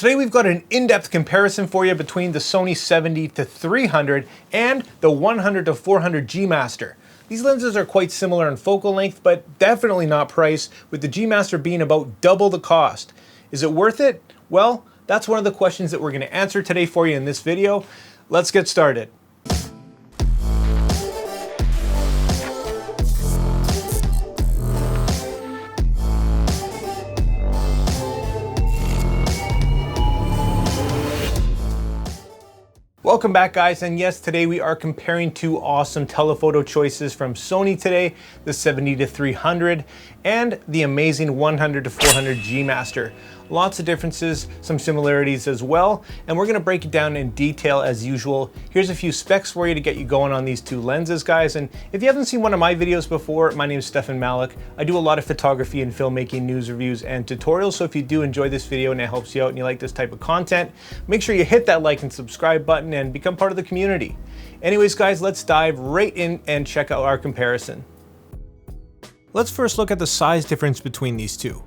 Today we've got an in-depth comparison for you between the Sony 70-300 and the 100-400 G Master. These lenses are quite similar in focal length, but definitely not price, with the G Master being about double the cost. Is it worth it? Well, that's one of the questions that we're going to answer today for you in this video. Let's get started. Welcome back, guys, and yes, today we are comparing two awesome telephoto choices from Sony today, the 70-300 and the amazing 100-400 G Master. Lots of differences, some similarities as well, and we're going to break it down in detail as usual. Here's a few specs for you to get you going on these two lenses, guys, and if you haven't seen one of my videos before, my name is Stefan Malloch. I do a lot of photography and filmmaking news reviews and tutorials, so if you do enjoy this video and it helps you out and you like this type of content, make sure you hit that like and subscribe button and become part of the community. Anyways, guys, let's dive right in and check out our comparison. Let's first look at the size difference between these two.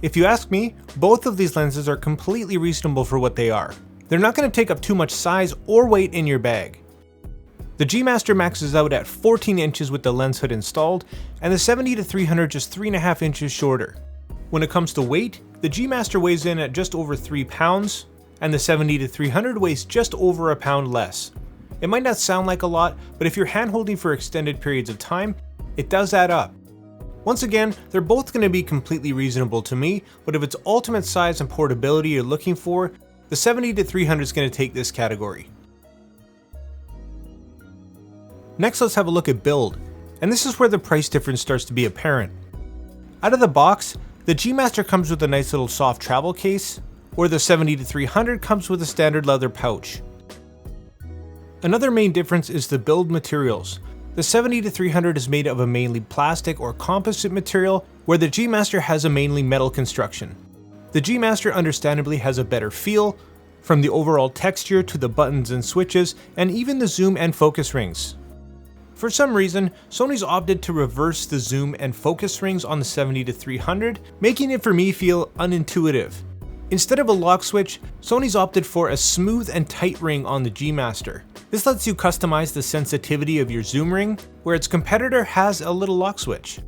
If you ask me, both of these lenses are completely reasonable for what they are. They're not going to take up too much size or weight in your bag. The G Master maxes out at 14 inches with the lens hood installed, and the 70-300 just 3.5 inches shorter. When it comes to weight, the G Master weighs in at just over 3 pounds, and the 70-300 weighs just over a pound less. It might not sound like a lot, but if you're hand-holding for extended periods of time, it does add up. Once again, they're both going to be completely reasonable to me, but if it's ultimate size and portability you're looking for, the 70-300 is going to take this category. Next, let's have a look at build, and this is where the price difference starts to be apparent. Out of the box, the G Master comes with a nice little soft travel case, where the 70-300 comes with a standard leather pouch. Another main difference is the build materials. The 70-300 is made of a mainly plastic or composite material, where the G Master has a mainly metal construction. The G Master understandably has a better feel, from the overall texture to the buttons and switches, and even the zoom and focus rings. For some reason, Sony's opted to reverse the zoom and focus rings on the 70-300, making it for me feel unintuitive. Instead of a lock switch, Sony's opted for a smooth and tight ring on the G Master. This lets you customize the sensitivity of your zoom ring, where its competitor has a little lock switch.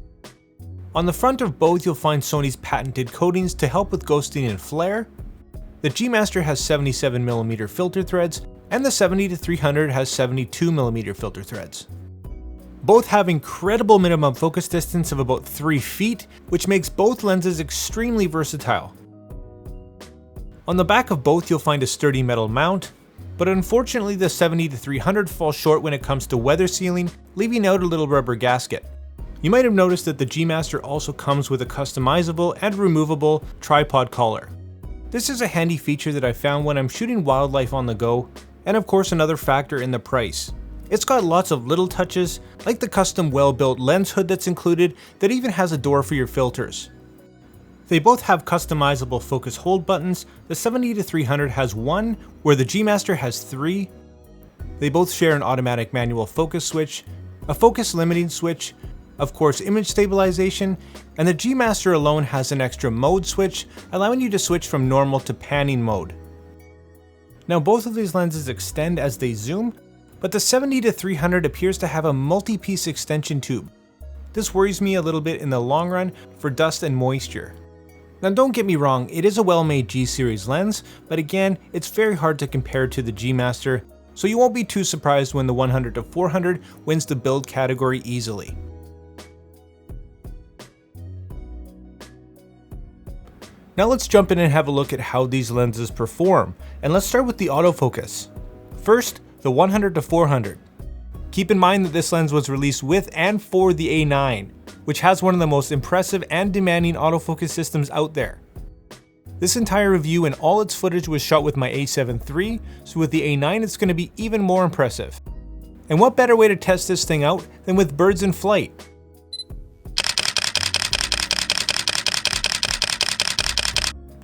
On the front of both, you'll find Sony's patented coatings to help with ghosting and flare. The G Master has 77mm filter threads, and the 70-300 has 72mm filter threads. Both have incredible minimum focus distance of about 3 feet, which makes both lenses extremely versatile. On the back of both, you'll find a sturdy metal mount, but unfortunately the 70-300 falls short when it comes to weather sealing, leaving out a little rubber gasket. You might have noticed that the G Master also comes with a customizable and removable tripod collar. This is a handy feature that I found when I'm shooting wildlife on the go, and of course another factor in the price. It's got lots of little touches, like the custom well-built lens hood that's included that even has a door for your filters. They both have customizable focus hold buttons. The 70-300 has one, where the G Master has 3. They both share an automatic manual focus switch, a focus limiting switch, of course image stabilization, and the G Master alone has an extra mode switch, allowing you to switch from normal to panning mode. Now both of these lenses extend as they zoom, but the 70-300 appears to have a multi-piece extension tube. This worries me a little bit in the long run for dust and moisture. Now don't get me wrong, it is a well-made G-series lens, but again, it's very hard to compare to the G Master, so you won't be too surprised when the 100-400 wins the build category easily. Now let's jump in and have a look at how these lenses perform, and let's start with the autofocus. First, the 100-400. Keep in mind that this lens was released with and for the A9, which has one of the most impressive and demanding autofocus systems out there. This entire review and all its footage was shot with my A7 III, so with the A9 it's going to be even more impressive. And what better way to test this thing out than with birds in flight?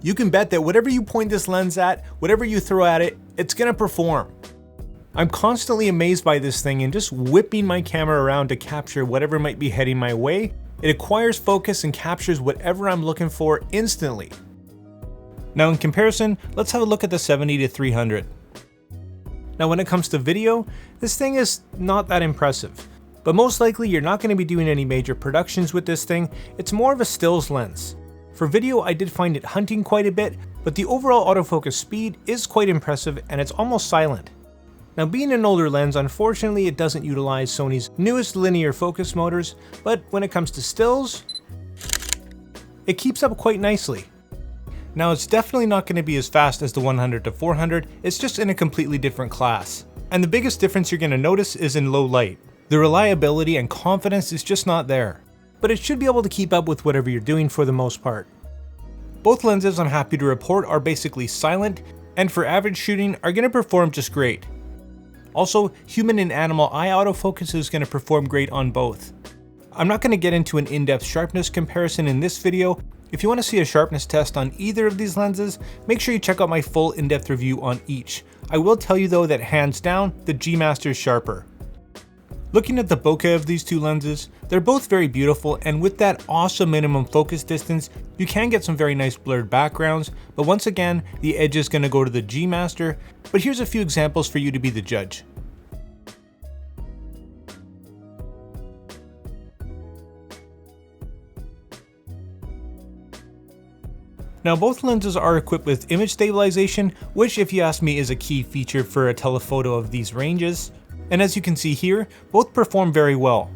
You can bet that whatever you point this lens at, whatever you throw at it, it's going to perform. I'm constantly amazed by this thing and just whipping my camera around to capture whatever might be heading my way. It acquires focus and captures whatever I'm looking for instantly. Now in comparison, let's have a look at the 70-300. Now when it comes to video, this thing is not that impressive. But most likely you're not going to be doing any major productions with this thing, it's more of a stills lens. For video I did find it hunting quite a bit, but the overall autofocus speed is quite impressive and it's almost silent. Now being an older lens, unfortunately it doesn't utilize Sony's newest linear focus motors, but when it comes to stills, it keeps up quite nicely. Now it's definitely not going to be as fast as the 100-400, it's just in a completely different class. And the biggest difference you're going to notice is in low light. The reliability and confidence is just not there. But it should be able to keep up with whatever you're doing for the most part. Both lenses, I'm happy to report, are basically silent, and for average shooting are going to perform just great. Also, human and animal eye autofocus is going to perform great on both. I'm not going to get into an in-depth sharpness comparison in this video. If you want to see a sharpness test on either of these lenses, make sure you check out my full in-depth review on each. I will tell you though that hands down, the G Master is sharper. Looking at the bokeh of these two lenses, they're both very beautiful, and with that awesome minimum focus distance, you can get some very nice blurred backgrounds, but once again, the edge is going to go to the G Master, but here's a few examples for you to be the judge. Now both lenses are equipped with image stabilization, which if you ask me is a key feature for a telephoto of these ranges. And as you can see here, both perform very well.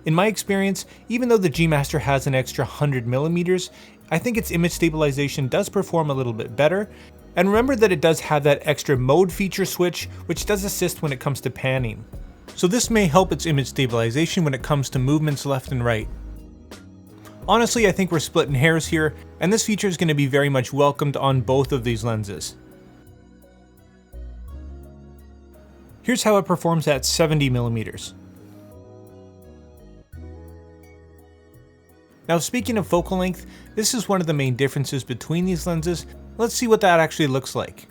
In my experience, even though the G Master has an extra 100mm, I think its image stabilization does perform a little bit better. And remember that it does have that extra mode feature switch, which does assist when it comes to panning. So this may help its image stabilization when it comes to movements left and right. Honestly, I think we're splitting hairs here, and this feature is going to be very much welcomed on both of these lenses. Here's how it performs at 70mm. Now speaking of focal length, this is one of the main differences between these lenses. Let's see what that actually looks like.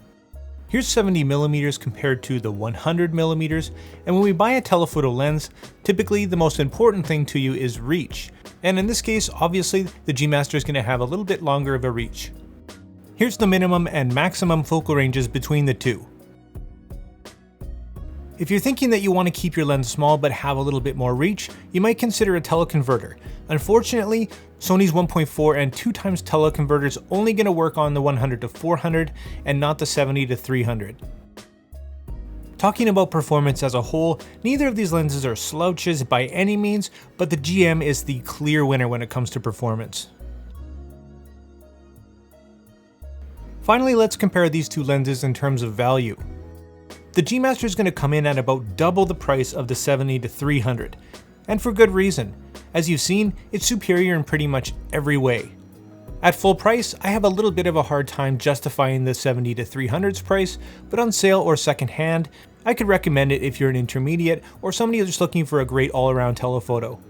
Here's 70mm compared to the 100mm, and when we buy a telephoto lens, typically the most important thing to you is reach. And in this case, obviously, the G Master is going to have a little bit longer of a reach. Here's the minimum and maximum focal ranges between the two. If you're thinking that you want to keep your lens small but have a little bit more reach, you might consider a teleconverter. Unfortunately, Sony's 1.4 and 2x teleconverter is only going to work on the 100-400 and not the 70-300. Talking about performance as a whole, neither of these lenses are slouches by any means, but the GM is the clear winner when it comes to performance. Finally, let's compare these two lenses in terms of value. The G Master is going to come in at about double the price of the 70-300, and for good reason. As you've seen, it's superior in pretty much every way. At full price, I have a little bit of a hard time justifying the 70-300's price, but on sale or second hand, I could recommend it if you're an intermediate or somebody who's just looking for a great all-around telephoto.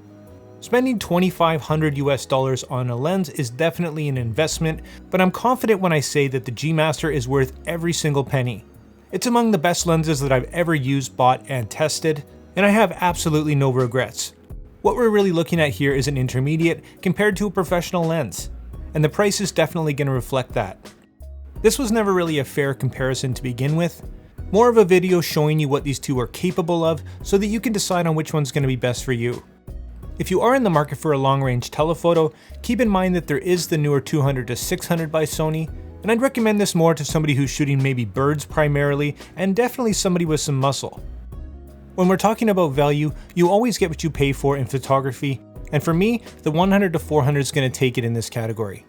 Spending $2,500 on a lens is definitely an investment, but I'm confident when I say that the G Master is worth every single penny. It's among the best lenses that I've ever used, bought, and tested, and I have absolutely no regrets. What we're really looking at here is an intermediate compared to a professional lens, and the price is definitely going to reflect that. This was never really a fair comparison to begin with, more of a video showing you what these two are capable of so that you can decide on which one's going to be best for you. If you are in the market for a long-range telephoto, keep in mind that there is the newer 200-600 by Sony, and I'd recommend this more to somebody who's shooting maybe birds primarily, and definitely somebody with some muscle. When we're talking about value, you always get what you pay for in photography, and for me, the 100-400 is going to take it in this category.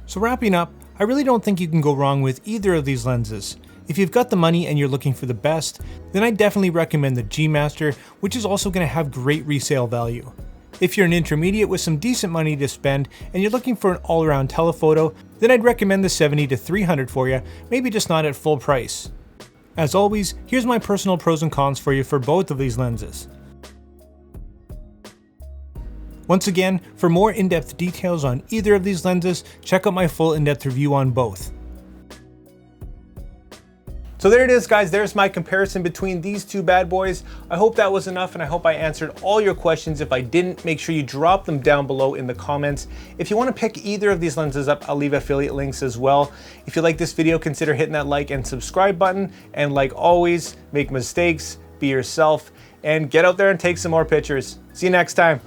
So wrapping up, I really don't think you can go wrong with either of these lenses. If you've got the money and you're looking for the best, then I definitely recommend the G Master, which is also going to have great resale value. If you're an intermediate with some decent money to spend and you're looking for an all-around telephoto, then I'd recommend the 70-300 for you, maybe just not at full price. As always, here's my personal pros and cons for you for both of these lenses. Once again, for more in-depth details on either of these lenses, check out my full in-depth review on both. So there it is, guys. There's my comparison between these two bad boys. I hope that was enough, and I hope I answered all your questions. If I didn't, make sure you drop them down below in the comments. If you want to pick either of these lenses up, I'll leave affiliate links as well. If you like this video, consider hitting that like and subscribe button. And like always, make mistakes, be yourself, and get out there and take some more pictures. See you next time.